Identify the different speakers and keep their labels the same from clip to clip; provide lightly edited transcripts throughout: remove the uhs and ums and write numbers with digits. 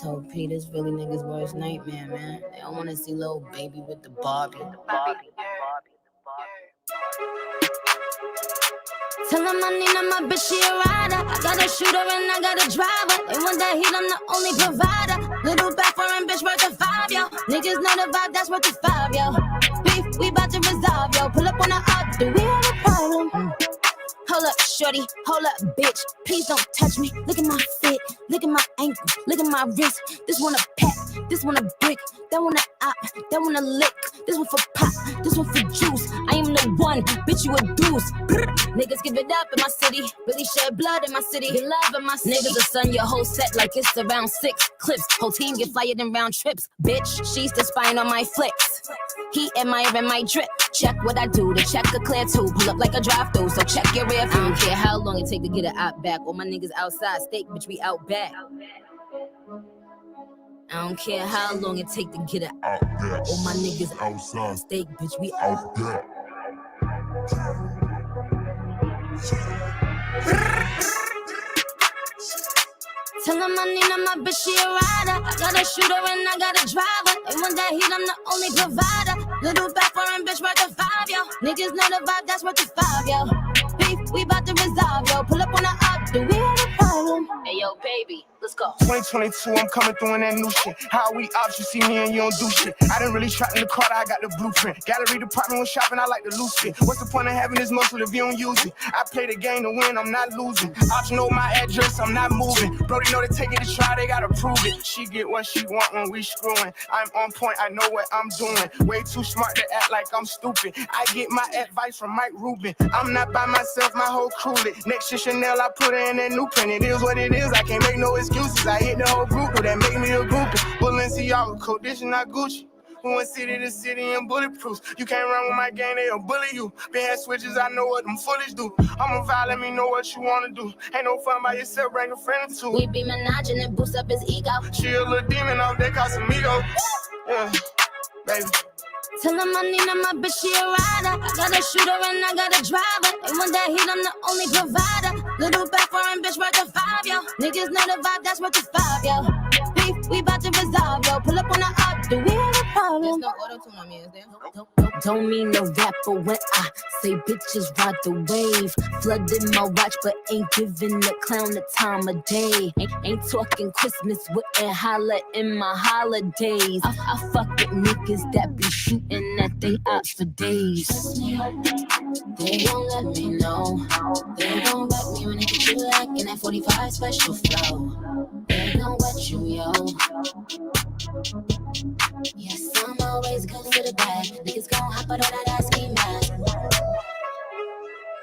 Speaker 1: Told P this really niggas' worst nightmare, man. They don't wanna see little baby with the Barbie. Tell him I need my bitch, she a rider. I got a shooter and I got a driver. They want that heat, I'm the only provider. Little back foreign bitch worth of 5, yo. Niggas know the vibe, that's worth the 5, yo. Beef, we bout to resolve, yo. Pull up on the up, do we have a problem? Hold up, shorty, hold up, bitch. Please don't touch me. Look at my fit, look at my ankle, look at my wrist. This one a pack, this one a brick, that one a op, that one a lick. This one for pop, this one for juice. I am the one, bitch, you a deuce. Brr. Niggas give it up in my city, really shed blood in my city. Get love in my city. Niggas will sun your whole set like it's around 6 clips. Whole team get fired in round trips. Bitch, she's the spying on my flicks. He admiring my drip. Check what I do, the check a clear too. Pull up like a drive-through, so check your rear view. I don't care how long it take to get it out back. All my niggas outside, steak, bitch, we out back. I don't care how long it take to get it out back. All my niggas outside, steak, bitch, we out back. Tell him I need my bitch, she a rider. I got a shooter and I got a driver. They want that heat, I'm the only provider. Little back foreign bitch worth of 5, yo. Niggas know the vibe, that's worth the 5, yo. Beef, we bout to resolve, yo. Pull up on the up, do we have a problem? Hey, yo, baby, let's go.
Speaker 2: 2022, I'm coming through in that new shit. How we ops, you see me and you don't do shit. I didn't really trap in the car, I got the blueprint. Gallery department when shopping, I like to lose it. What's the point of having this muscle if you don't use it? I play the game to win, I'm not losing. Ops know my address, I'm not moving. Brody know they take it to try, they gotta prove it. She get what she want when we screwing. I'm on point, I know what I'm doing. Way too smart to act like I'm stupid. I get my advice from Mike Rubin. I'm not by myself, my whole crew lit. Next to Chanel, I put her in that new print. It is what it is, I can't make no excuses. I hit the whole group, that make me a groupie. Balenciaga, Codition, not Gucci. We went city to city and bulletproof. You can't run with my gang, they'll bully you. Been had switches, I know what them foolish do. I'm a vibe, let me know what you wanna do. Ain't no fun by yourself, bring a friend or two.
Speaker 1: We be menaging and boost up his ego.
Speaker 2: She a little demon off that Casamigo. Yeah, baby.
Speaker 1: Tell him I need my bitch, she a rider. I got a shooter and I got a driver. They want that heat, I'm the only provider. Little back foreign bitch worth of 5, yo. Niggas know the vibe, that's worth the 5, yo. Beef, we bout to resolve, yo. Pull up on the up, do we have a problem? There's no auto-tune on me, is there? Don't mean no rapper when I say bitches ride the wave. Flooded my watch, but ain't giving the clown the time of day. Ain't talking Christmas, wouldn't holla in my holidays. I fuck with niggas that be shooting at they ops for days. They gon' let me know. They gon' wreck me when they get you like in that 45 special flow. They gon' wet you, yo. Yes, I'm always good for the bag. Niggas gon' hop out on that ski mask.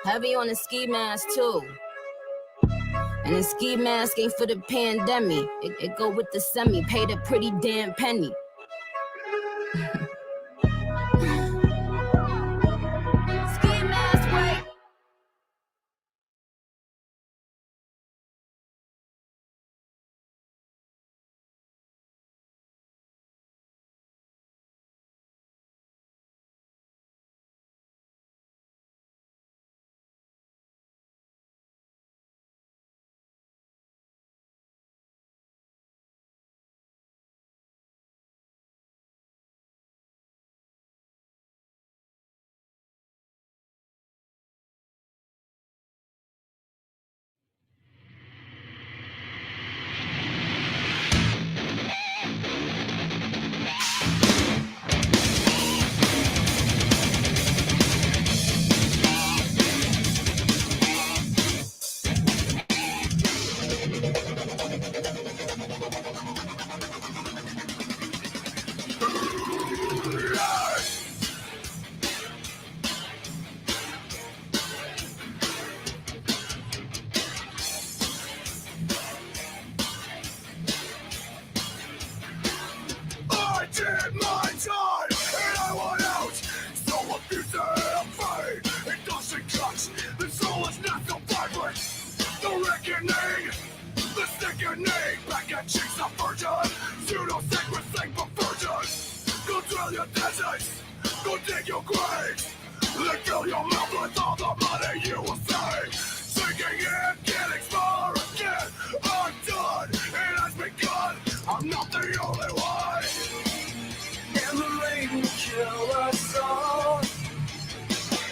Speaker 1: Heavy on the ski mask too. And the ski mask ain't for the pandemic. It go with the semi. Paid a pretty damn penny. Ski mask, wait.
Speaker 2: I'm not the only one. And the rain will kill us all.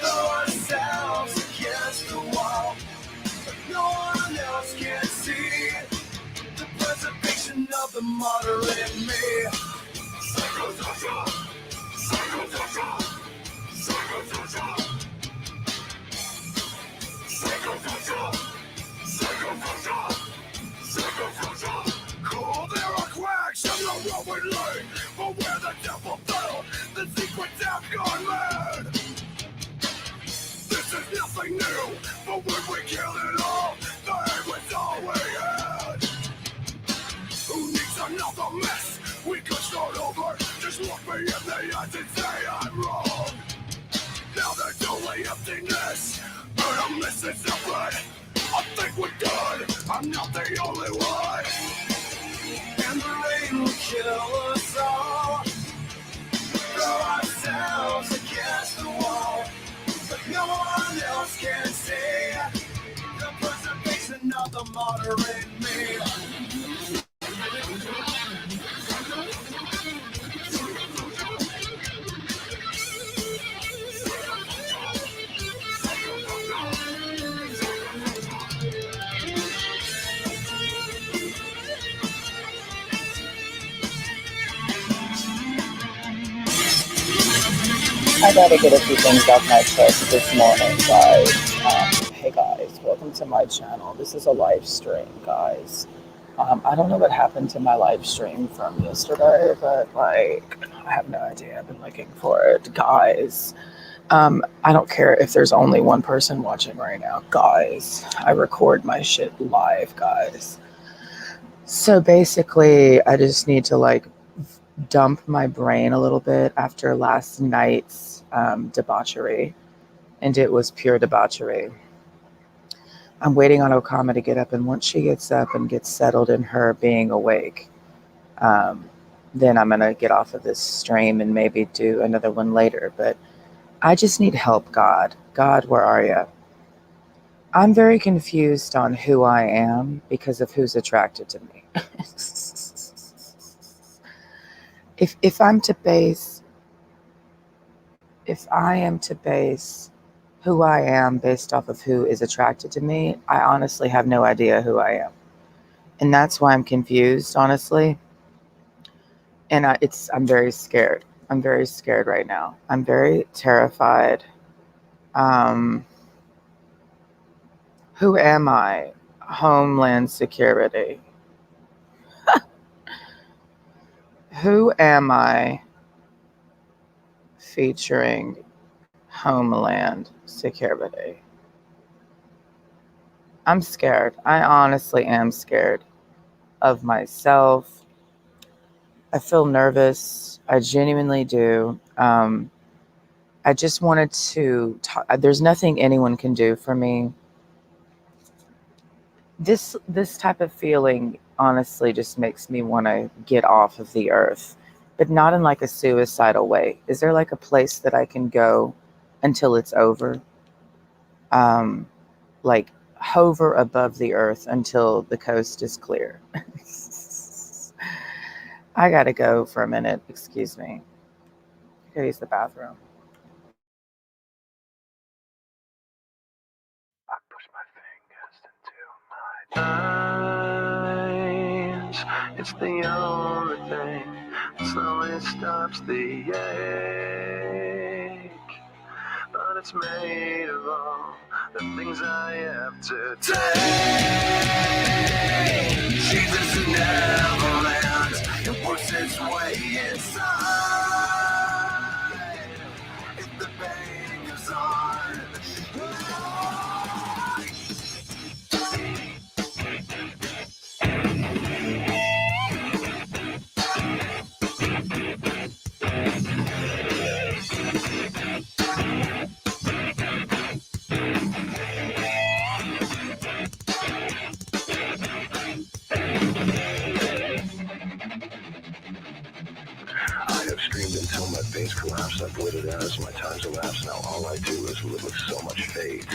Speaker 2: Throw ourselves against the wall, but no one else can see the preservation of the moderate me. Psychosocial, psychosocial, psychosocial, psychosocial, psychosocial, psychosocial. Cool, there are quacks on the road we lay, but where the devil fell, the secrets have gone mad. This is nothing new, but when we kill it all, the end was all we had. Who needs another mess? We could start over. Just look me in the eyes and say I'm wrong. Now there's only emptiness, but I'm missing something. I think we're done. I'm not the only one. And the rain will kill us all. Throw ourselves against the wall, but no one else can see the preservation of the moderate me.
Speaker 3: I gotta get a few things off my chest this morning, guys. Hey guys, welcome to my channel. This is a live stream, guys. I don't know what happened to my live stream from yesterday, but I have no idea. I've been looking for it, guys. I don't care if there's only one person watching right now, guys. I record my shit live, guys. So basically, I just need to dump my brain a little bit after last night's debauchery, and it was pure debauchery. I'm waiting on Okama to get up, and once she gets up and gets settled in her being awake, then I'm gonna get off of this stream and maybe do another one later. But I just need help, God. God, where are you? I'm very confused on who I am because of who's attracted to me. If I am to base who I am based off of who is attracted to me, I honestly have no idea who I am. And that's why I'm confused, honestly. And I'm very scared. I'm very scared right now. I'm very terrified. Who am I? Homeland Security. Who am I featuring Homeland Security? I'm scared. I honestly am scared of myself. I feel nervous. I genuinely do. I just wanted to talk. There's nothing anyone can do for me. This type of feeling honestly just makes me want to get off of the earth, but not in like a suicidal way. Is there like a place that I can go until it's over? Like hover above the earth until the coast is clear. I gotta go for a minute. Excuse me. I gotta use the bathroom. I push my fingers into my eyes. It's the only thing that slowly stops the ache. But it's made of all the things I have to take. Jesus never lands, it works its way inside. If the pain goes on, I have screamed until my face collapsed. I've waited as my time's elapsed. Now all I do is live with so much fate.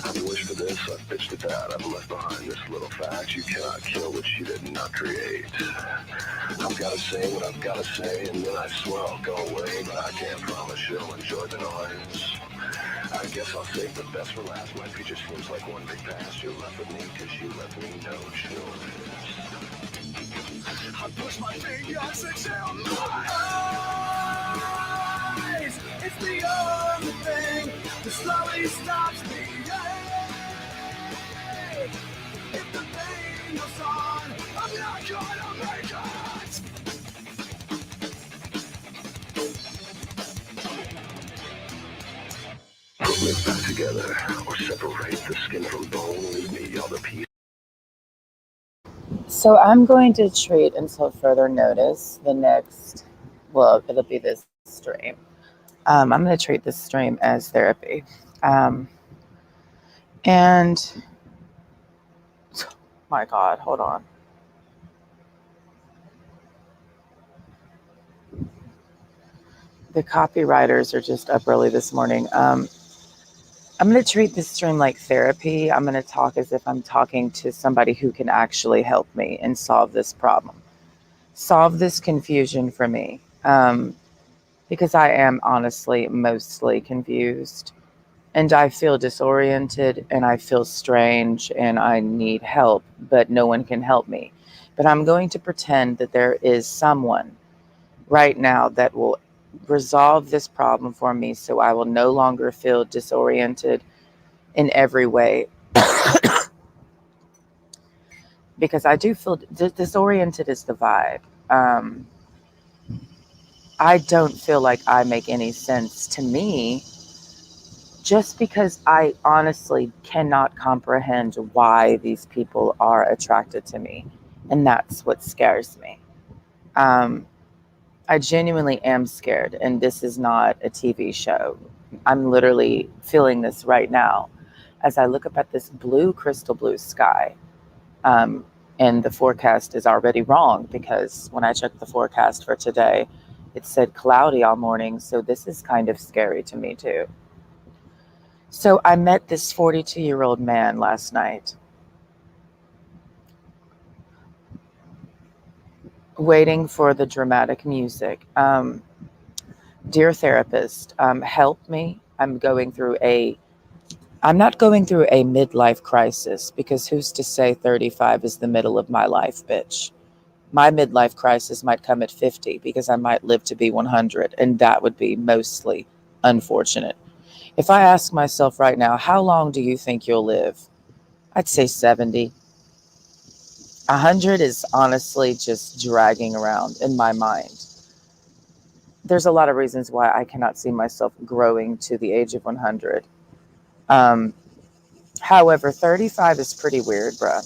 Speaker 3: I
Speaker 4: You wish for this, I've pitched at that. I've left behind this little fact. You cannot kill what you did not create. I've gotta say what I've gotta say, and then I swear I'll go away, but I can't promise you'll enjoy the noise. I guess I'll save the best for last. My future seems like one big past. You're left with me, cause you left me no choice. I push my fingers into my eyes. It's the only thing that slowly stops me. If the pain goes on, I'm not gonna make it. Put me back together, or separate the skin from bone. Leave me all the pieces.
Speaker 3: So I'm going to treat until further notice the next, well, it'll be this stream. I'm going to treat this stream as therapy. And, my God, hold on. The copywriters are just up early this morning. I'm going to treat this stream like therapy. I'm going to talk as if I'm talking to somebody who can actually help me and solve this problem. Solve this confusion for me. Because I am honestly mostly confused. And I feel disoriented and I feel strange and I need help, but no one can help me. But I'm going to pretend that there is someone right now that will resolve this problem for me so I will no longer feel disoriented in every way. Because I do feel disoriented is the vibe. I don't feel like I make any sense to me, just because I honestly cannot comprehend why these people are attracted to me. And that's what scares me. I genuinely am scared, and this is not a TV show. I'm literally feeling this right now as I look up at this blue, crystal blue sky. And the forecast is already wrong, because when I checked the forecast for today, it said cloudy all morning. So this is kind of scary to me too. So I met this 42-year-old man last night, waiting for the dramatic music. Dear therapist, help me. I'm not going through a midlife crisis, because who's to say 35 is the middle of my life, bitch? My midlife crisis might come at 50, because I might live to be 100, and that would be mostly unfortunate. If I ask myself right now, how long do you think you'll live? I'd say 70. 100 is honestly just dragging around in my mind. There's a lot of reasons why I cannot see myself growing to the age of 100. However, 35 is pretty weird, bruh.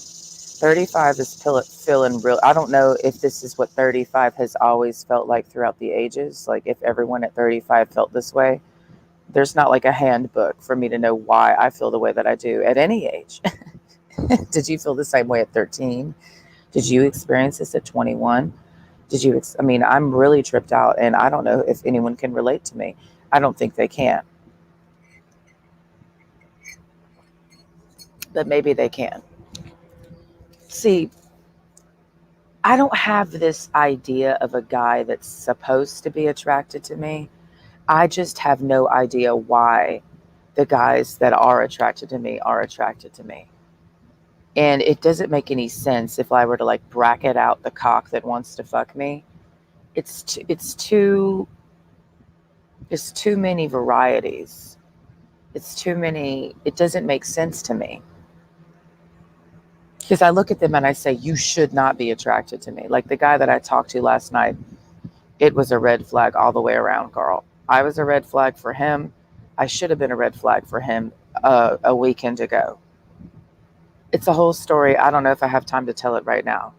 Speaker 3: 35 is feeling real. I don't know if this is what 35 has always felt like throughout the ages. Like if everyone at 35 felt this way. There's not like a handbook for me to know why I feel the way that I do at any age. Did you feel the same way at 13? Did you experience this at 21? I'm really tripped out, and I don't know if anyone can relate to me. I don't think they can. But maybe they can. See, I don't have this idea of a guy that's supposed to be attracted to me. I just have no idea why the guys that are attracted to me are attracted to me. And it doesn't make any sense if I were to like bracket out the cock that wants to fuck me. It's too many varieties. It doesn't make sense to me. Because I look at them and I say, you should not be attracted to me. Like the guy that I talked to last night, it was a red flag all the way around, girl. I was a red flag for him. I should have been a red flag for him a weekend ago. It's a whole story. I don't know if I have time to tell it right now.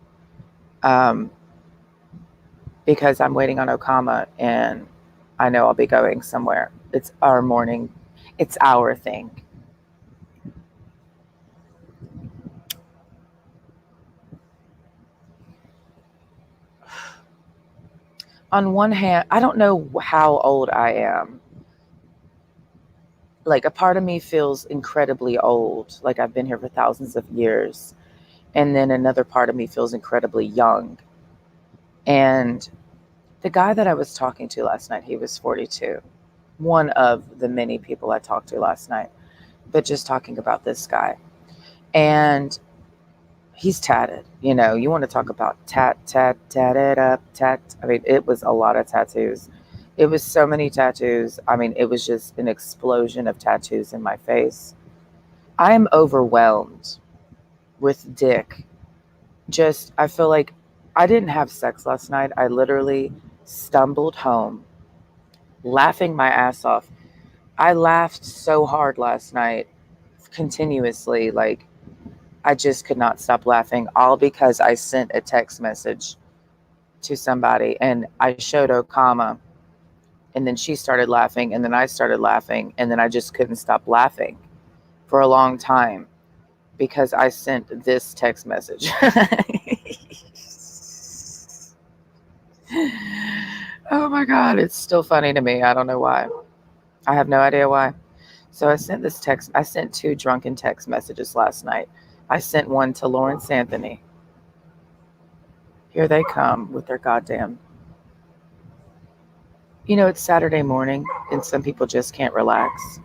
Speaker 3: Because I'm waiting on Okama and I know I'll be going somewhere. It's our morning. It's our thing. On one hand, I don't know how old I am. Like a part of me feels incredibly old, like I've been here for thousands of years. And then another part of me feels incredibly young. And the guy that I was talking to last night, he was 42. One of the many people I talked to last night, but just talking about this guy. And he's tatted. You know, you want to talk about tatted up, tat. I mean, it was a lot of tattoos. It was so many tattoos. I mean, it was just an explosion of tattoos in my face. I am overwhelmed with dick. Just, I feel like I didn't have sex last night. I literally stumbled home, laughing my ass off. I laughed so hard last night, continuously. Like, I just could not stop laughing, all because I sent a text message to somebody and I showed Okama, and then she started laughing, and then I started laughing, and then I just couldn't stop laughing for a long time because I sent this text message. Oh my God, it's still funny to me. I don't know why. I have no idea why. So I sent this text. I sent 2 drunken text messages last night. I sent one to Lawrence Anthony. Here they come with their goddamn. You know, it's Saturday morning and some people just can't relax.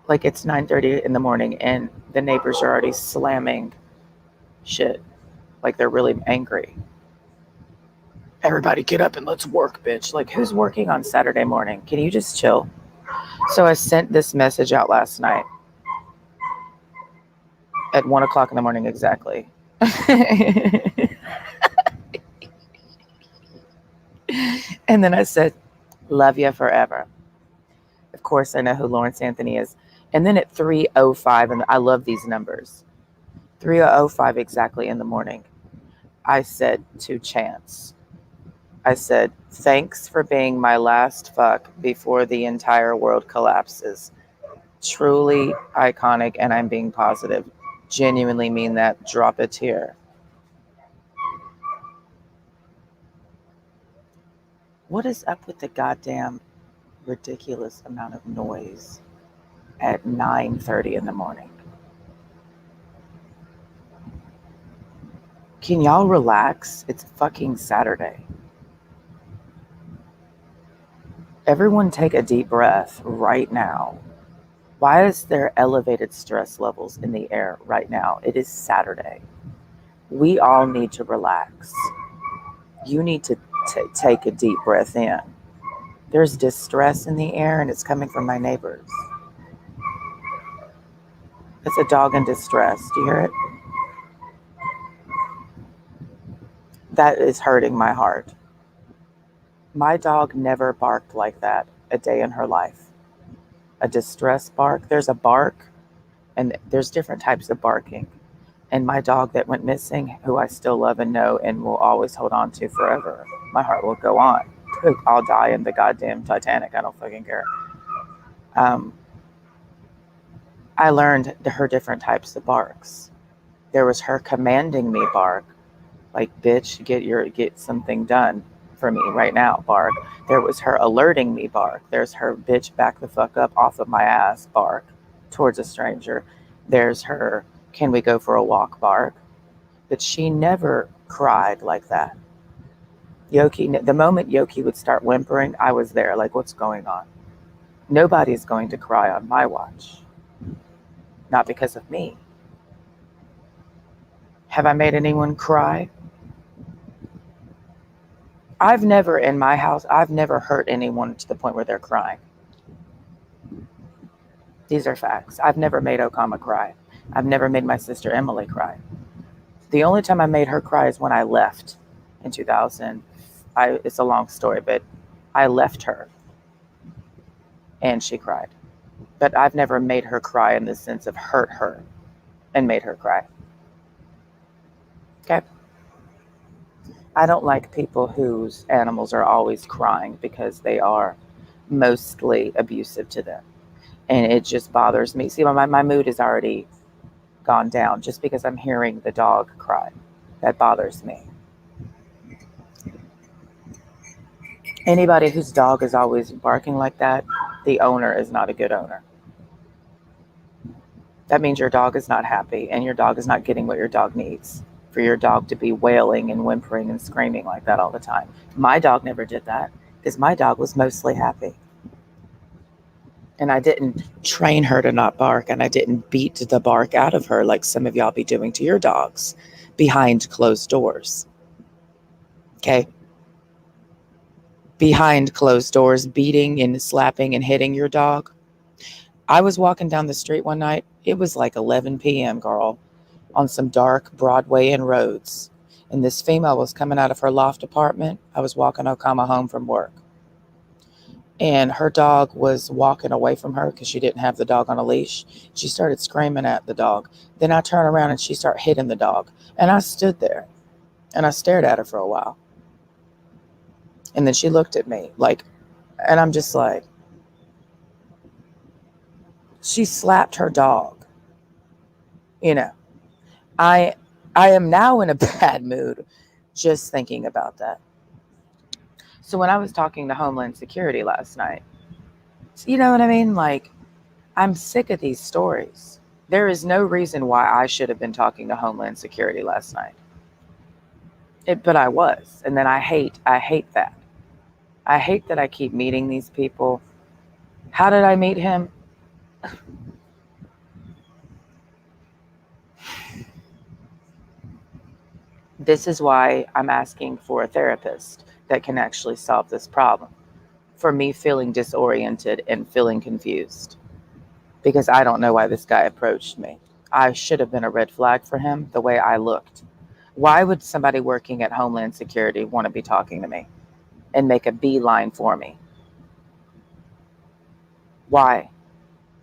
Speaker 3: Like it's 9:30 in the morning and the neighbors are already slamming shit. Like they're really angry. Everybody get up and let's work, bitch. Like who's working on Saturday morning? Can you just chill? So I sent this message out last night at 1:00 in the morning exactly. And then I said, love you forever. Of course, I know who Lawrence Anthony is. And then at 3:05, and I love these numbers, 3:05 exactly in the morning, I said to Chance, I said, thanks for being my last fuck before the entire world collapses. Truly iconic, and I'm being positive. Genuinely mean that. Drop a tear. What is up with the goddamn ridiculous amount of noise at 9:30 in the morning? Can y'all relax? It's fucking Saturday. Everyone take a deep breath right now. Why is there elevated stress levels in the air right now? It is Saturday. We all need to relax. You need to take a deep breath in. There's distress in the air and it's coming from my neighbors. It's a dog in distress. Do you hear it? That is hurting my heart. My dog never barked like that a day in her life. A distress bark. There's a bark and there's different types of barking. And my dog that went missing, who I still love and know and will always hold on to forever, my heart will go on. I'll die in the goddamn Titanic. I don't fucking care. I learned her different types of barks. There was her commanding me bark, like bitch, get something done for me right now bark. There was her alerting me bark. There's her bitch back the fuck up off of my ass bark towards a stranger. There's her can we go for a walk bark. But she never cried like that. Yoki, the moment Yoki would start whimpering, I was there like what's going on? Nobody's going to cry on my watch. Not because of me. Have I made anyone cry? I've never, in my house, I've never hurt anyone to the point where they're crying. These are facts. I've never made Okama cry. I've never made my sister Emily cry. The only time I made her cry is when I left in 2000. It's a long story, but I left her and she cried. But I've never made her cry in the sense of hurt her and made her cry. Okay? I don't like people whose animals are always crying because they are mostly abusive to them. And it just bothers me. See, my mood has already gone down just because I'm hearing the dog cry. That bothers me. Anybody whose dog is always barking like that, the owner is not a good owner. That means your dog is not happy and your dog is not getting what your dog needs for your dog to be wailing and whimpering and screaming like that all the time. My dog never did that because my dog was mostly happy. And I didn't train her to not bark, and I didn't beat the bark out of her like some of y'all be doing to your dogs behind closed doors. Okay? Behind closed doors, beating and slapping and hitting your dog. I was walking down the street one night. It was like 11 p.m., girl, on some dark Broadway and roads. And this female was coming out of her loft apartment. I was walking Okama home from work. And her dog was walking away from her because she didn't have the dog on a leash. She started screaming at the dog. Then I turned around and she started hitting the dog. And I stood there and I stared at her for a while. And then she looked at me like, and I'm just like, she slapped her dog. You know, I am now in a bad mood just thinking about that. So when I was talking to Homeland Security last night, you know what I mean? Like, I'm sick of these stories. There is no reason why I should have been talking to Homeland Security last night. But I was. And then I hate that. I hate that I keep meeting these people. How did I meet him? This is why I'm asking for a therapist that can actually solve this problem. For me feeling disoriented and feeling confused. Because I don't know why this guy approached me. I should have been a red flag for him the way I looked. Why would somebody working at Homeland Security want to be talking to me and make a beeline for me? Why?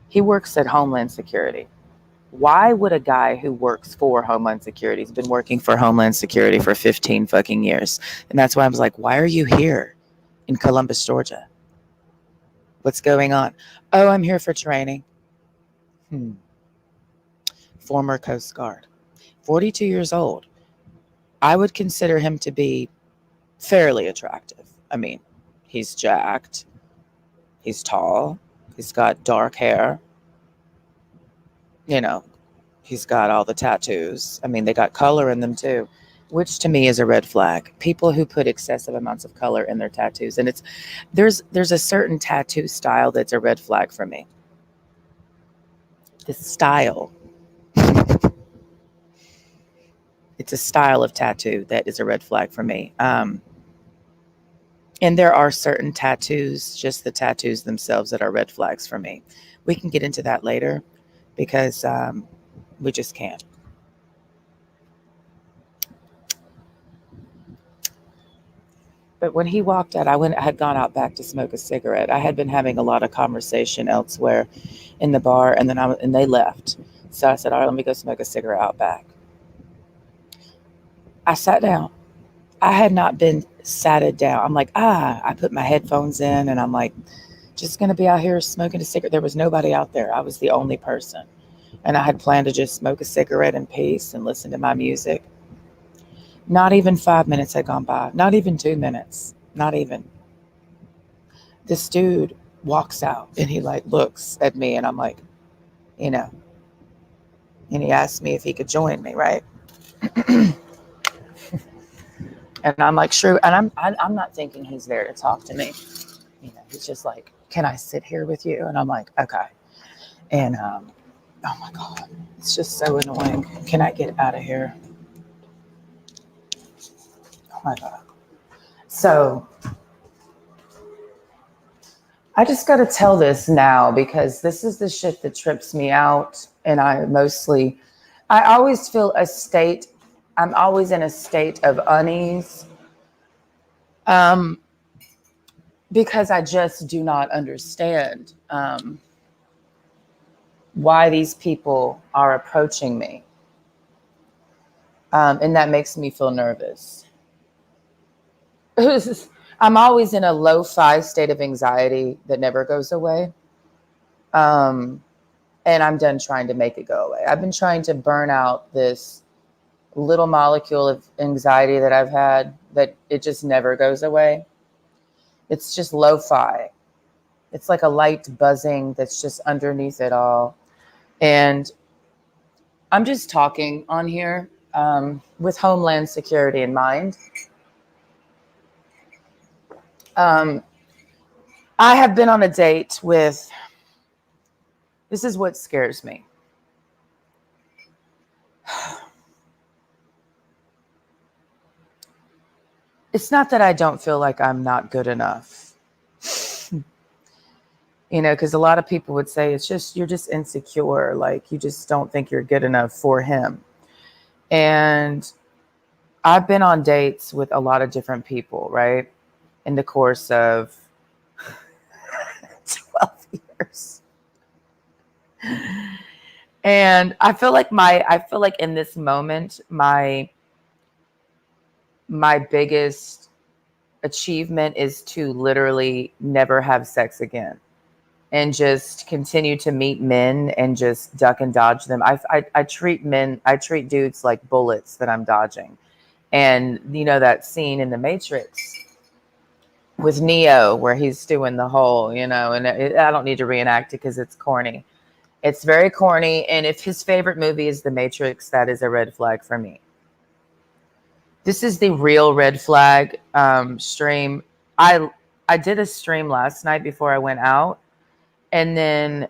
Speaker 3: He works at Homeland Security. Why would a guy who works for Homeland Security, has been working for Homeland Security for 15 fucking years, and that's why I was like, why are you here in Columbus, Georgia? What's going on? Oh, I'm here for training. Former Coast Guard. 42 years old. I would consider him to be fairly attractive. I mean, he's jacked. He's tall. He's got dark hair. You know, he's got all the tattoos. I mean, they got color in them too, which to me is a red flag. People who put excessive amounts of color in their tattoos. And there's a certain tattoo style that's a red flag for me. The style. It's a style of tattoo that is a red flag for me. And there are certain tattoos, just the tattoos themselves, that are red flags for me. We can get into that later because we just can't. But when he walked out, I had gone out back to smoke a cigarette. I had been having a lot of conversation elsewhere in the bar, and then they left. So I said, all right, let me go smoke a cigarette out back. I sat down. I had not been satted down. I'm like, I put my headphones in, and I'm like, just going to be out here smoking a cigarette. There was nobody out there. I was the only person. And I had planned to just smoke a cigarette in peace and listen to my music. Not even 5 minutes had gone by. Not even 2 minutes. Not even. This dude walks out and he like looks at me and I'm like, you know, and he asked me if he could join me, right? And I'm like, sure. And I'm not thinking he's there to talk to me. You know, he's just like, can I sit here with you? And I'm like, okay. And oh my God, it's just so annoying. Can I get out of here? Oh my God. So I just got to tell this now because this is the shit that trips me out. And I always feel I'm always in a state of unease. Because I just do not understand why these people are approaching me. And that makes me feel nervous. I'm always in a lo-fi state of anxiety that never goes away. And I'm done trying to make it go away. I've been trying to burn out this little molecule of anxiety that I've had that it just never goes away. It's just lo-fi. It's like a light buzzing that's just underneath it all. And I'm just talking on here with Homeland Security in mind. I have been on a date with, this is what scares me. It's not that I don't feel like I'm not good enough. You know, because a lot of people would say it's just, you're just insecure. Like you just don't think you're good enough for him. And I've been on dates with a lot of different people, right? In the course of 12 years. And I feel like in this moment, my biggest achievement is to literally never have sex again and just continue to meet men and just duck and dodge them. I treat dudes like bullets that I'm dodging. And you know that scene in The Matrix with Neo where he's doing the whole, you know, and I don't need to reenact it because it's corny. It's very corny. And if his favorite movie is The Matrix, that is a red flag for me. This is the real red flag stream. I did a stream last night before I went out. And then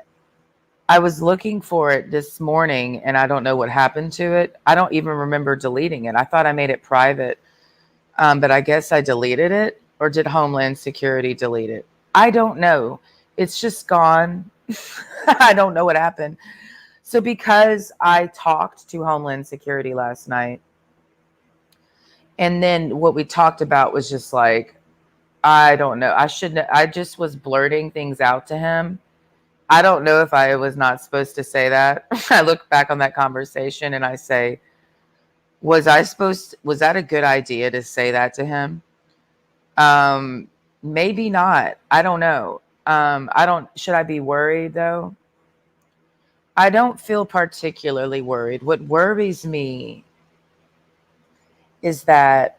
Speaker 3: I was looking for it this morning and I don't know what happened to it. I don't even remember deleting it. I thought I made it private, but I guess I deleted it. Or did Homeland Security delete it? I don't know. It's just gone. I don't know what happened. So because I talked to Homeland Security last night, and then what we talked about was just like, I don't know. I just was blurting things out to him. I don't know if I was not supposed to say that. I look back on that conversation and I say, was that a good idea to say that to him? Maybe not. I don't know. Should I be worried though? I don't feel particularly worried. What worries me is that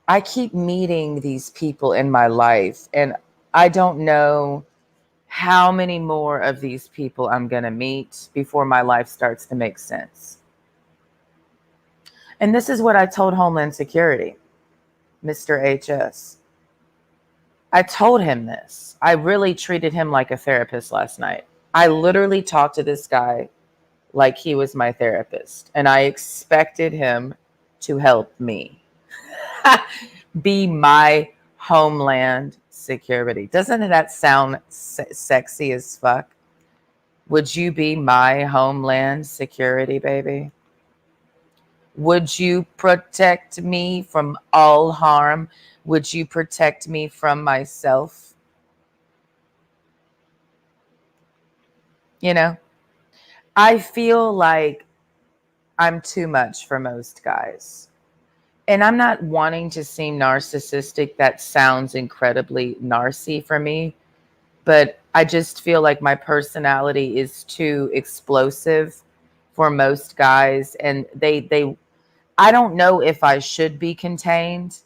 Speaker 3: I keep meeting these people in my life and I don't know how many more of these people I'm going to meet before my life starts to make sense. And this is what I told Homeland Security, Mr. HS. I told him this. I really treated him like a therapist last night. I literally talked to this guy like he was my therapist, and I expected him to help me. Be my Homeland Security. Doesn't that sound sexy as fuck? Would you be my Homeland Security, baby? Would you protect me from all harm? Would you protect me from myself? You know, I feel like I'm too much for most guys. And I'm not wanting to seem narcissistic. That sounds incredibly narcy for me. But I just feel like my personality is too explosive for most guys. And I don't know if I should be contained,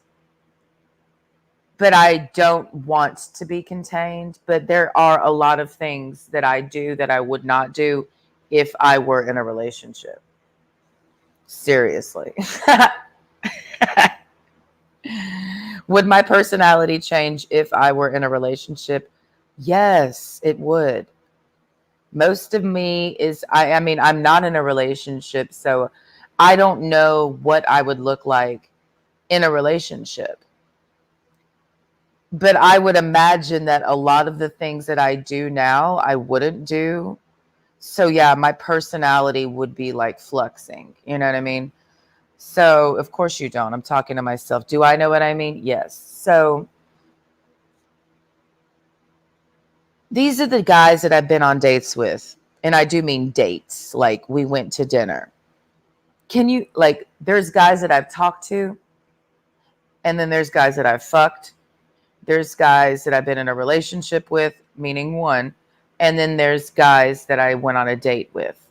Speaker 3: but I don't want to be contained. But there are a lot of things that I do that I would not do if I were in a relationship. Seriously. Would my personality change if I were in a relationship? Yes, it would. Most of me is, I mean, I'm not in a relationship, so I don't know what I would look like in a relationship. But I would imagine that a lot of the things that I do now, I wouldn't do. So yeah, my personality would be like fluxing. You know what I mean? So of course you don't. I'm talking to myself. Do I know what I mean? Yes. So these are the guys that I've been on dates with. And I do mean dates. Like we went to dinner. There's guys that I've talked to. And then there's guys that I've fucked. There's guys that I've been in a relationship with, meaning one. And then there's guys that I went on a date with.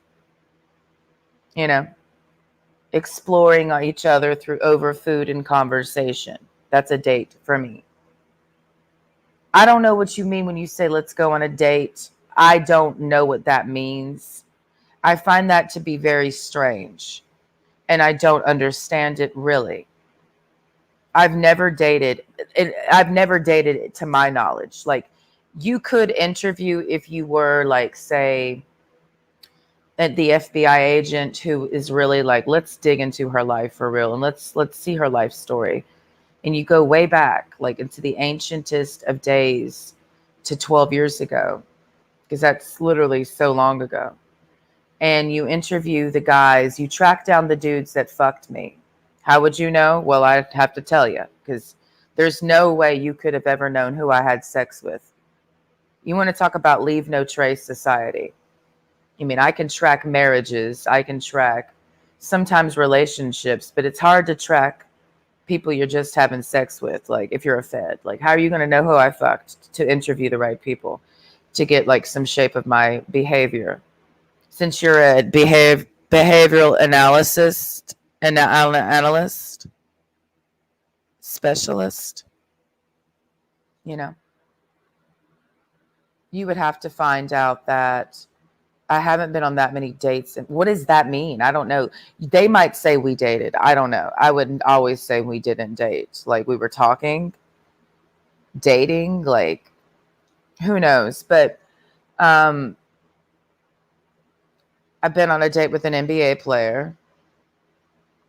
Speaker 3: You know, exploring each other over food and conversation. That's a date for me. I don't know what you mean when you say let's go on a date. I don't know what that means. I find that to be very strange, and I don't understand it really. I've never dated I've never dated it to my knowledge. Like, you could interview if you were like, say, at the FBI agent who is really like, let's dig into her life for real and let's see her life story. And you go way back, like into the ancientest of days to 12 years ago, because that's literally so long ago. And you interview the guys, you track down the dudes that fucked me. How would you know? Well, I'd have to tell you, because there's no way you could have ever known who I had sex with. You want to talk about leave no trace society. I mean, I can track marriages, I can track sometimes relationships, but it's hard to track people you're just having sex with. Like, if you're a fed, like, how are you going to know who I fucked to interview the right people to get like some shape of my behavior? Since you're a behavioral analyst and analyst specialist, you know, you would have to find out that I haven't been on that many dates. And what does that mean? I don't know. They might say we dated. I don't know. I wouldn't always say we didn't date. Like, we were talking, dating, like, who knows? But I've been on a date with an NBA player.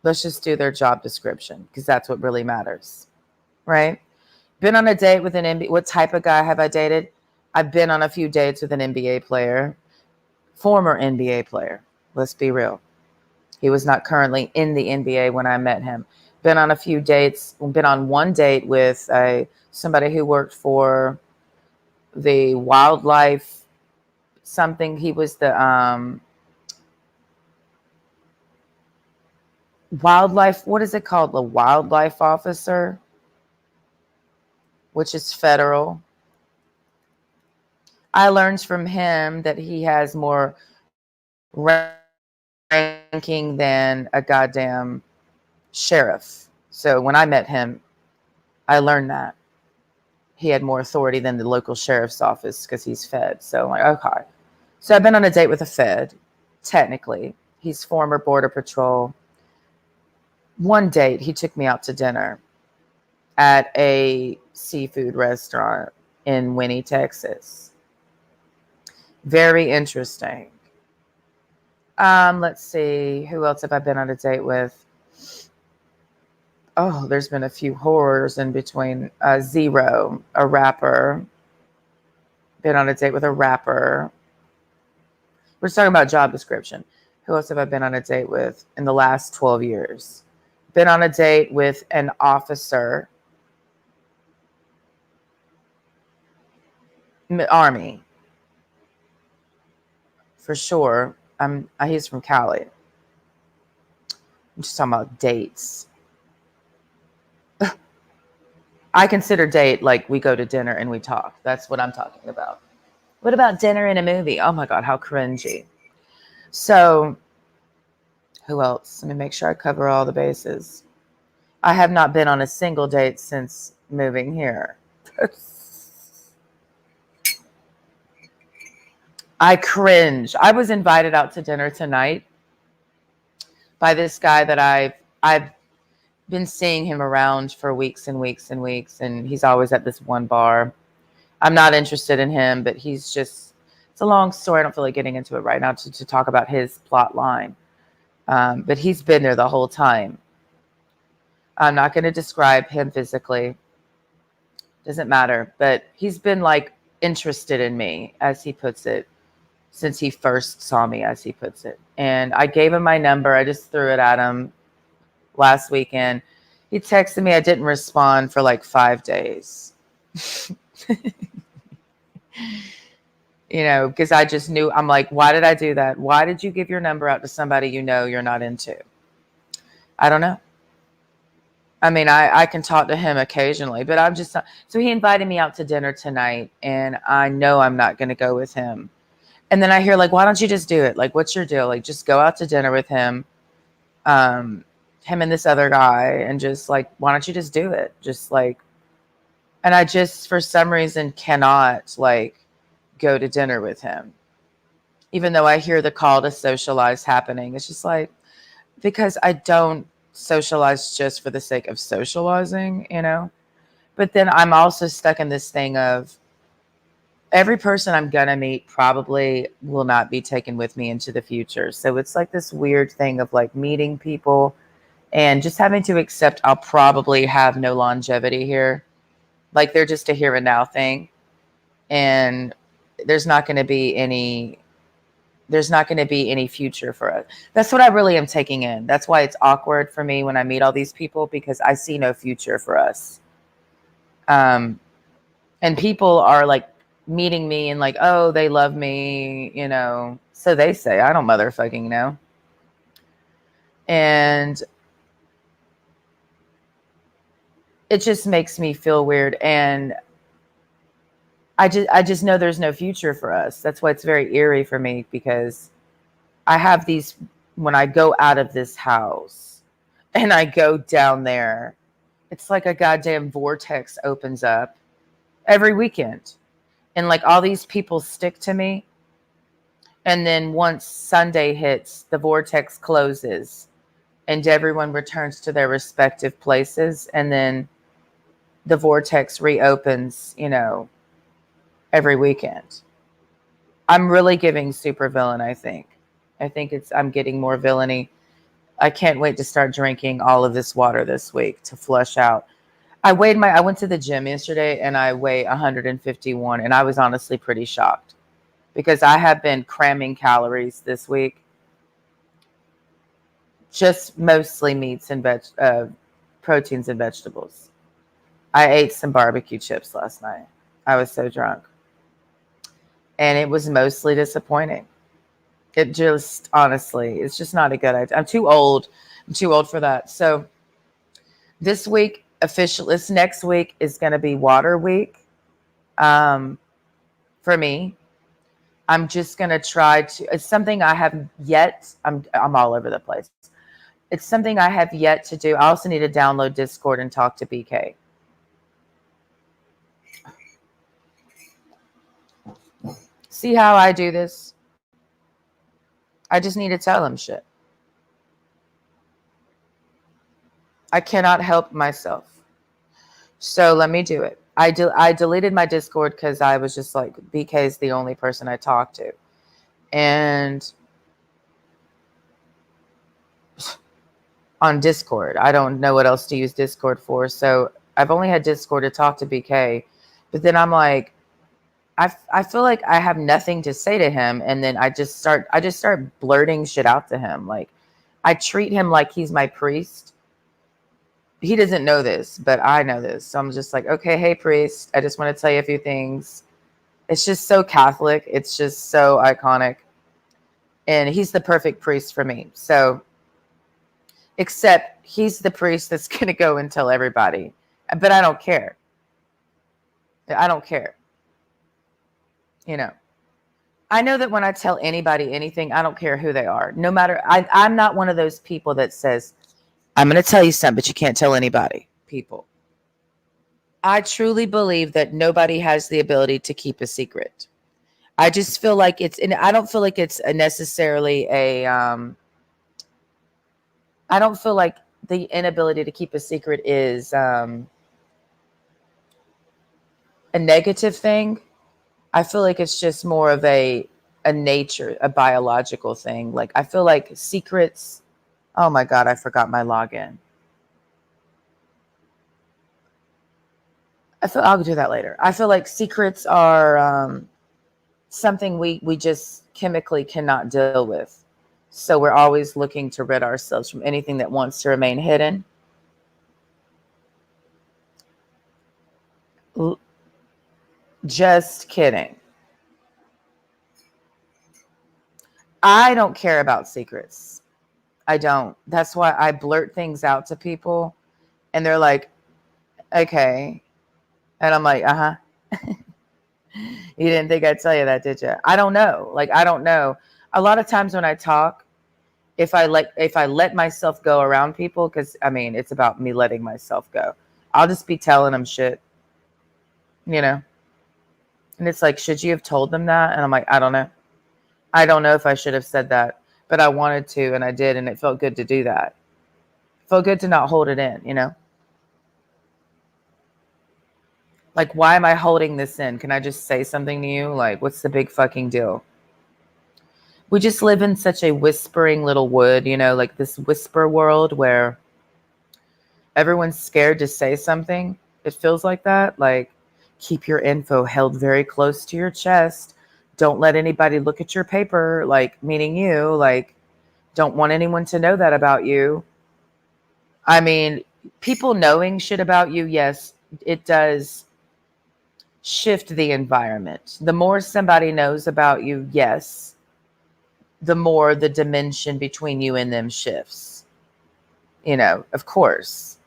Speaker 3: Let's just do their job description, because that's what really matters, right? Been on a date with an NBA. What type of guy have I dated? I've been on a few dates with an NBA player. Former NBA player. Let's be real. He was not currently in the NBA when I met him. Been on a few dates. Been on one date with somebody who worked for the wildlife something. He was the wildlife. What is it called? The wildlife officer, which is federal. I learned from him that he has more ranking than a goddamn sheriff. So when I met him, I learned that he had more authority than the local sheriff's office because he's fed. So I'm like, okay. So I've been on a date with a fed, technically. He's former Border Patrol. One date, he took me out to dinner at a seafood restaurant in Winnie, Texas. Very interesting. Let's see. Who else have I been on a date with? Oh, there's been a few horrors in between. Zero, a rapper. Been on a date with a rapper. We're just talking about job description. Who else have I been on a date with in the last 12 years? Been on a date with an officer. Army. For sure. He's from Cali. I'm just talking about dates. I consider date like we go to dinner and we talk. That's what I'm talking about. What about dinner and a movie? Oh my God, how cringy. So, who else? Let me make sure I cover all the bases. I have not been on a single date since moving here. I cringe. I was invited out to dinner tonight by this guy that I've been seeing him around for weeks and weeks and weeks, and he's always at this one bar. I'm not interested in him, but he's just, it's a long story. I don't feel like getting into it right now to talk about his plot line. But he's been there the whole time. I'm not going to describe him physically. Doesn't matter. But he's been like interested in me, as he puts it, since he first saw me, as he puts it. And I gave him my number. I just threw it at him last weekend. He texted me. I didn't respond for like 5 days. You know, because I just knew, I'm like, why did I do that? Why did you give your number out to somebody you know you're not into? I don't know. I mean, I can talk to him occasionally, but I'm just not. So he invited me out to dinner tonight, and I know I'm not going to go with him. And then I hear, like, why don't you just do it? Like, what's your deal? Like, just go out to dinner with him, him and this other guy, and just, like, why don't you just do it? Just, like, And I just, for some reason, cannot like go to dinner with him. Even though I hear the call to socialize happening, it's just like, because I don't socialize just for the sake of socializing, you know? But then I'm also stuck in this thing of every person I'm going to meet probably will not be taken with me into the future. So it's like this weird thing of like meeting people and just having to accept I'll probably have no longevity here. Like they're just a here and now thing. And there's not going to be any future for us. That's what I really am taking in. That's why it's awkward for me when I meet all these people, because I see no future for us. And people are like meeting me and like, oh, they love me, you know, so they say. I don't motherfucking know. And it just makes me feel weird. And I just know there's no future for us. That's why it's very eerie for me, because I have these, when I go out of this house and I go down there, it's like a goddamn vortex opens up every weekend. And like all these people stick to me. And then once Sunday hits, the vortex closes and everyone returns to their respective places. And then the vortex reopens, you know, every weekend. I'm really giving super villain, I think. I'm getting more villainy. I can't wait to start drinking all of this water this week to flush out. I went to the gym yesterday and I weigh 151, and I was honestly pretty shocked because I have been cramming calories this week. Just mostly meats and proteins and vegetables. I ate some barbecue chips last night. I was so drunk. And it was mostly disappointing. It just, honestly, it's just not a good idea. I'm too old for that. So this week, this next week is going to be water week. For me, I'm just going to try to, it's something I have yet, I'm all over the place. It's something I have yet to do. I also need to download Discord and talk to BK. See how I do this? I just need to tell him shit. I cannot help myself. So let me do it. I deleted my Discord because I was just like, BK is the only person I talk to. And on Discord, I don't know what else to use Discord for. So I've only had Discord to talk to BK. But then I'm like, I feel like I have nothing to say to him. And then I just start blurting shit out to him. Like I treat him like he's my priest. He doesn't know this, but I know this. So I'm just like, okay, hey priest, I just want to tell you a few things. It's just so Catholic. It's just so iconic. And he's the perfect priest for me. So, except he's the priest that's going to go and tell everybody. But I don't care. I don't care. You know, I know that when I tell anybody anything, I don't care who they are. No matter, I'm not one of those people that says, I'm going to tell you something, but you can't tell anybody. People. I truly believe that nobody has the ability to keep a secret. I just feel like and I don't feel like it's necessarily I don't feel like the inability to keep a secret is a negative thing. I feel like it's just more of a nature, a biological thing. Like I feel like secrets. Oh my God, I forgot my login. I'll do that later. I feel like secrets are something we just chemically cannot deal with. So we're always looking to rid ourselves from anything that wants to remain hidden. Just kidding. I don't care about secrets. I don't. That's why I blurt things out to people and they're like, okay. And I'm like, uh-huh. You didn't think I'd tell you that, did you? I don't know. Like, I don't know. A lot of times when I talk, if I let myself go around people, because I mean, it's about me letting myself go. I'll just be telling them shit. you know? And it's like, should you have told them that? And I'm like, I don't know. I don't know if I should have said that, but I wanted to, and I did, and it felt good to do that. It felt good to not hold it in, you know? Like, why am I holding this in? Can I just say something to you? Like, what's the big fucking deal? We just live in such a whispering little wood, you know, like this whisper world where everyone's scared to say something. It feels like that. Like, keep your info held very close to your chest. Don't let anybody look at your paper, like, meaning you, like, don't want anyone to know that about you. I mean, people knowing shit about you, yes, it does shift the environment. The more somebody knows about you, yes, the more the dimension between you and them shifts. You know, of course.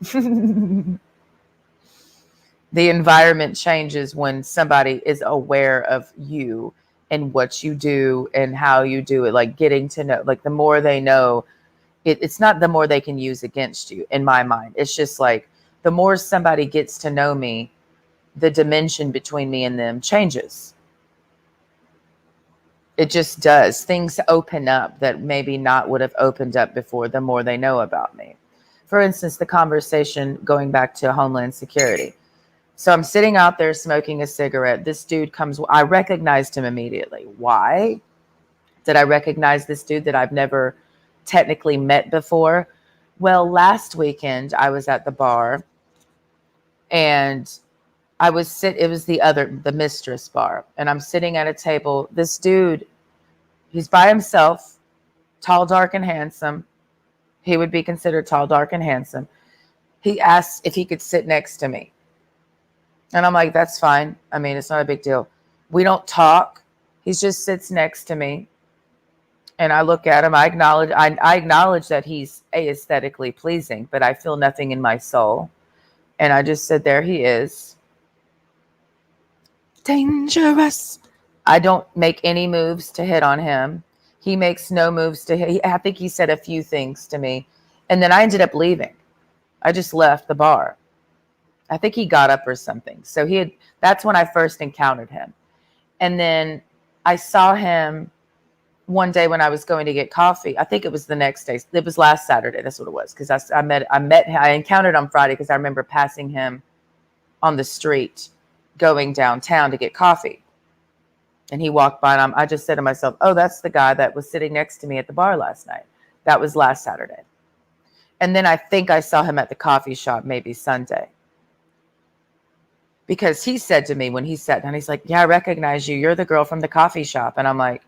Speaker 3: The environment changes when somebody is aware of you and what you do and how you do it. Like, getting to know, like, the more they know, it's not the more they can use against you, in my mind. It's just like, the more somebody gets to know me, the dimension between me and them changes. It just does. Things open up that maybe not would have opened up before, the more they know about me. For instance, the conversation going back to Homeland Security. So I'm sitting out there smoking a cigarette. This dude comes. I recognized him immediately. Why did I recognize this dude that I've never technically met before? Well, last weekend I was at the bar, and it was the Mistress bar, and I'm sitting at a table. This dude, he's by himself, tall, dark, and handsome. He would be considered tall, dark, and handsome. He asked if he could sit next to me. And I'm like, that's fine. I mean, it's not a big deal. We don't talk. He just sits next to me. And I look at him. I acknowledge that he's aesthetically pleasing, but I feel nothing in my soul. And I just said, there he is. Dangerous. I don't make any moves to hit on him. He makes no moves to hit. I think he said a few things to me. And then I ended up leaving. I just left the bar. I think he got up or something. So that's when I first encountered him. And then I saw him one day when I was going to get coffee. I think it was the next day. It was last Saturday. That's what it was. Because I encountered him Friday because I remember passing him on the street going downtown to get coffee. And he walked by, and I just said to myself, oh, that's the guy that was sitting next to me at the bar last night. That was last Saturday. And then I think I saw him at the coffee shop maybe Sunday. Because he said to me when he sat down, he's like, yeah, I recognize you. You're the girl from the coffee shop. And I'm like,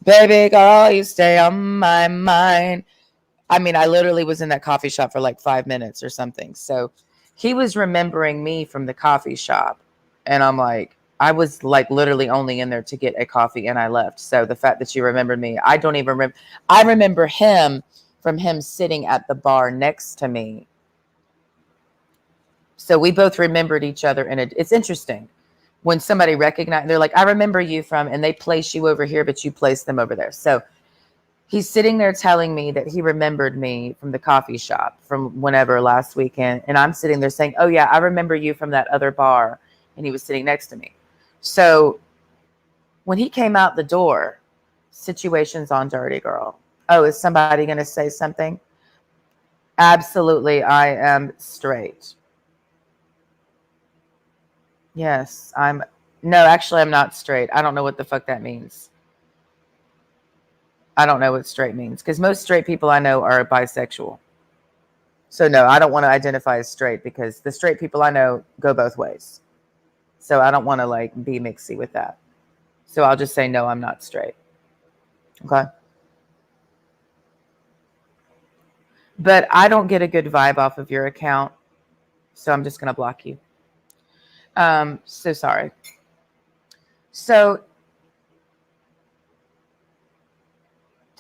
Speaker 3: baby girl, you stay on my mind. I mean, I literally was in that coffee shop for like 5 minutes or something. So he was remembering me from the coffee shop. And I'm like, I was like literally only in there to get a coffee and I left. So the fact that you remembered me, I don't even remember. I remember him from him sitting at the bar next to me. So we both remembered each other. And it's interesting when somebody recognizes, they're like, I remember you from, and they place you over here, but you place them over there. So he's sitting there telling me that he remembered me from the coffee shop from whenever last weekend. And I'm sitting there saying, oh yeah, I remember you from that other bar. And he was sitting next to me. So when he came out the door, situation's on dirty, girl. Oh, is somebody going to say something? Absolutely. I am straight. Yes, no, actually I'm not straight. I don't know what the fuck that means. I don't know what straight means because most straight people I know are bisexual. So no, I don't want to identify as straight because the straight people I know go both ways. So I don't want to like be mixy with that. So I'll just say, no, I'm not straight. Okay. But I don't get a good vibe off of your account. So I'm just going to block you. So sorry. So,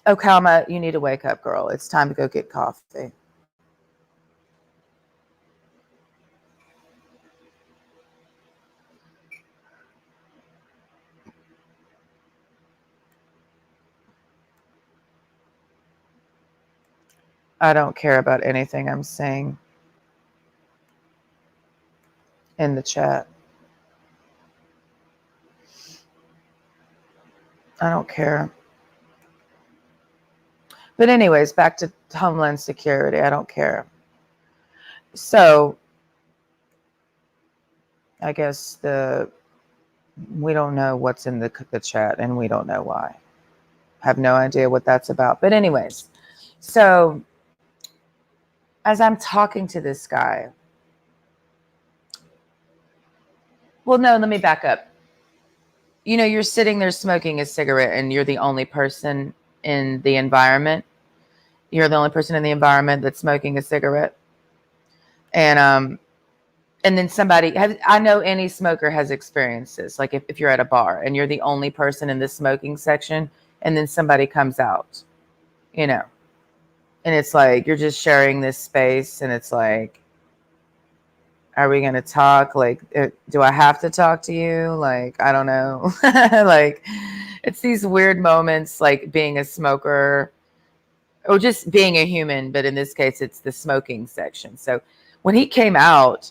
Speaker 3: Okama, you need to wake up, girl. It's time to go get coffee. I don't care about anything I'm saying. in the chat. I don't care. But anyways, back to Homeland Security. I don't care. So I guess we don't know what's in the chat, and we don't know why. Have no idea what that's about. But anyways, so as I'm talking to this guy, well, no, let me back up. You know, you're sitting there smoking a cigarette and you're the only person in the environment. You're the only person in the environment that's smoking a cigarette. And then I know any smoker has experienced this. Like if you're at a bar and you're the only person in the smoking section and then somebody comes out, you know, and it's like, you're just sharing this space and it's like, are we going to talk? Like, do I have to talk to you? Like, I don't know. Like, it's these weird moments, like being a smoker or just being a human. But in this case, it's the smoking section. So when he came out,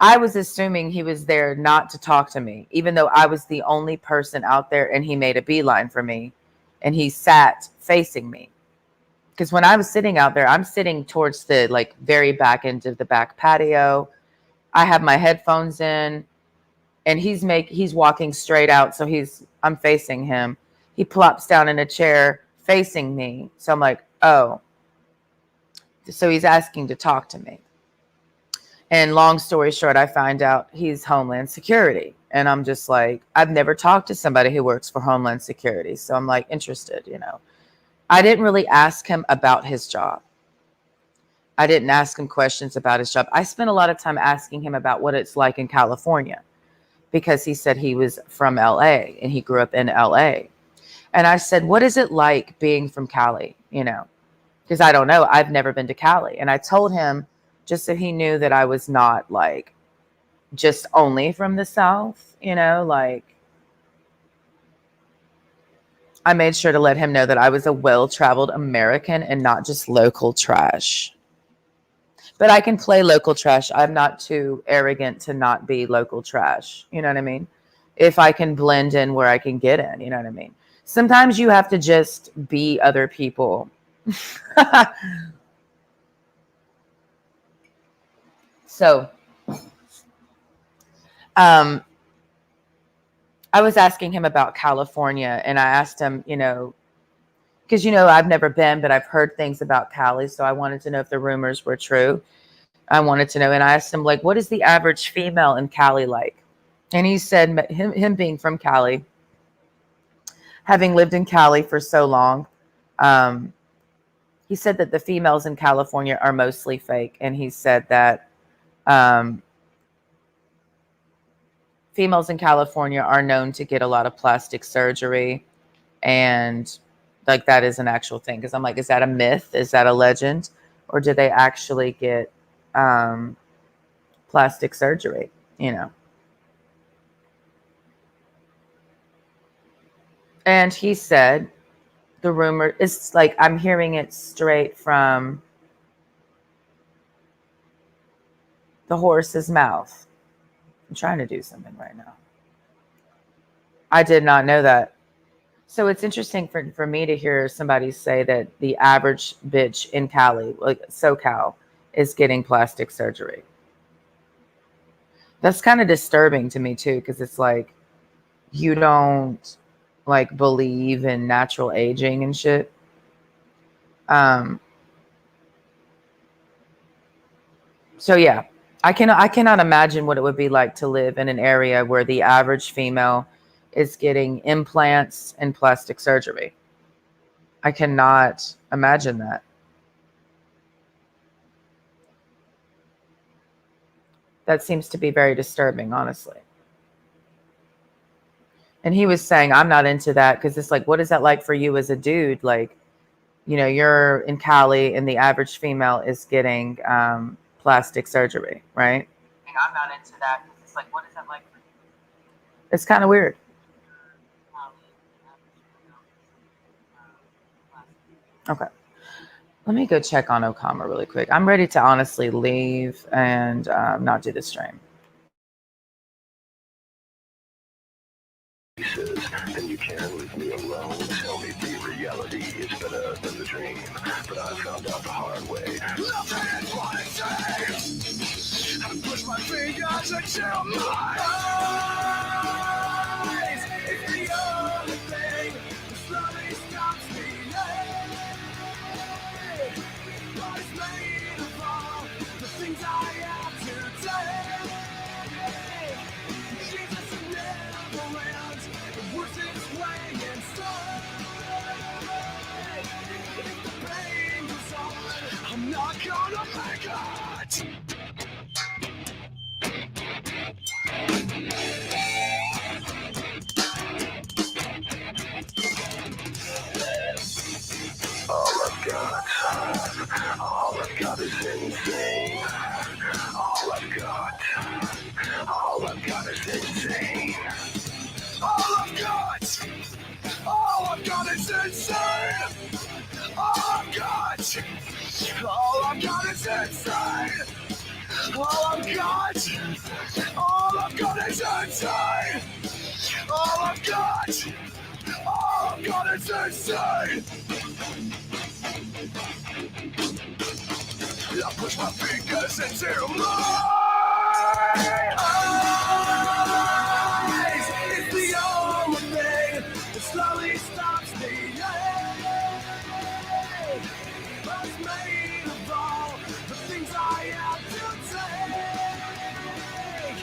Speaker 3: I was assuming he was there not to talk to me, even though I was the only person out there, and he made a beeline for me and he sat facing me. Because when I was sitting out there, I'm sitting towards the like very back end of the back patio. I have my headphones in and he's walking straight out. So I'm facing him. He plops down in a chair facing me. So I'm like, oh, so he's asking to talk to me. And long story short, I find out he's Homeland Security. And I'm just like, I've never talked to somebody who works for Homeland Security. So I'm like interested, you know. I didn't really ask him about his job. I didn't ask him questions about his job. I spent a lot of time asking him about what it's like in California because he said he was from LA and he grew up in LA. And I said, what is it like being from Cali? You know, because I don't know. I've never been to Cali. And I told him just so he knew that I was not like just only from the South, you know, like I made sure to let him know that I was a well-traveled American and not just local trash. But I can play local trash. I'm not too arrogant to not be local trash. You know what I mean? If I can blend in where I can get in, you know what I mean? Sometimes you have to just be other people. So, I was asking him about California and I asked him, you know, because, you know, I've never been, but I've heard things about Cali. So I wanted to know if the rumors were true. I wanted to know. And I asked him, like, what is the average female in Cali like? And he said, him being from Cali, having lived in Cali for so long, he said that the females in California are mostly fake. And he said that females in California are known to get a lot of plastic surgery. And like that is an actual thing. Because I'm like, is that a myth? Is that a legend? Or do they actually get plastic surgery, you know? And he said, the rumor is like, I'm hearing it straight from the horse's mouth. I'm trying to do something right now. I did not know that. So it's interesting for me to hear somebody say that the average bitch in Cali, like SoCal, is getting plastic surgery. That's kind of disturbing to me too, because it's like, you don't like believe in natural aging and shit. So yeah, I cannot imagine what it would be like to live in an area where the average female is getting implants and plastic surgery. I cannot imagine that. That seems to be very disturbing, honestly. And he was saying, I'm not into that because it's like, what is that like for you as a dude? Like, you know, you're in Cali and the average female is getting plastic surgery, right? I'm not into that because it's like, what is that like for you? It's kind of weird. Okay. Let me go check on Okama really quick. I'm ready to honestly leave and not do the stream.
Speaker 4: can, leave me alone. Tell me the reality is better than the dream. But I found out the hard way. Nothing is what it seems. I push my fingers until my eyes. It's the only thing that slowly stops me. Life's made of all the things I have today. Jesus never ends. It works its way inside. If the pain goes on, I'm not gonna make it. All I've got is insane. All I've got is insane. All I've got is insane. All I've got is insane. All I've got is insane. All I've got is insane. I push my fingers into my eyes. It's the only thing that slowly stops me. Life's made of all the things I have to take.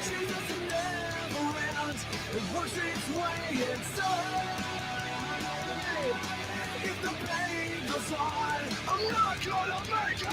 Speaker 4: Jesus never ends. It works its way inside. If the pain goes on, I'm not gonna make it.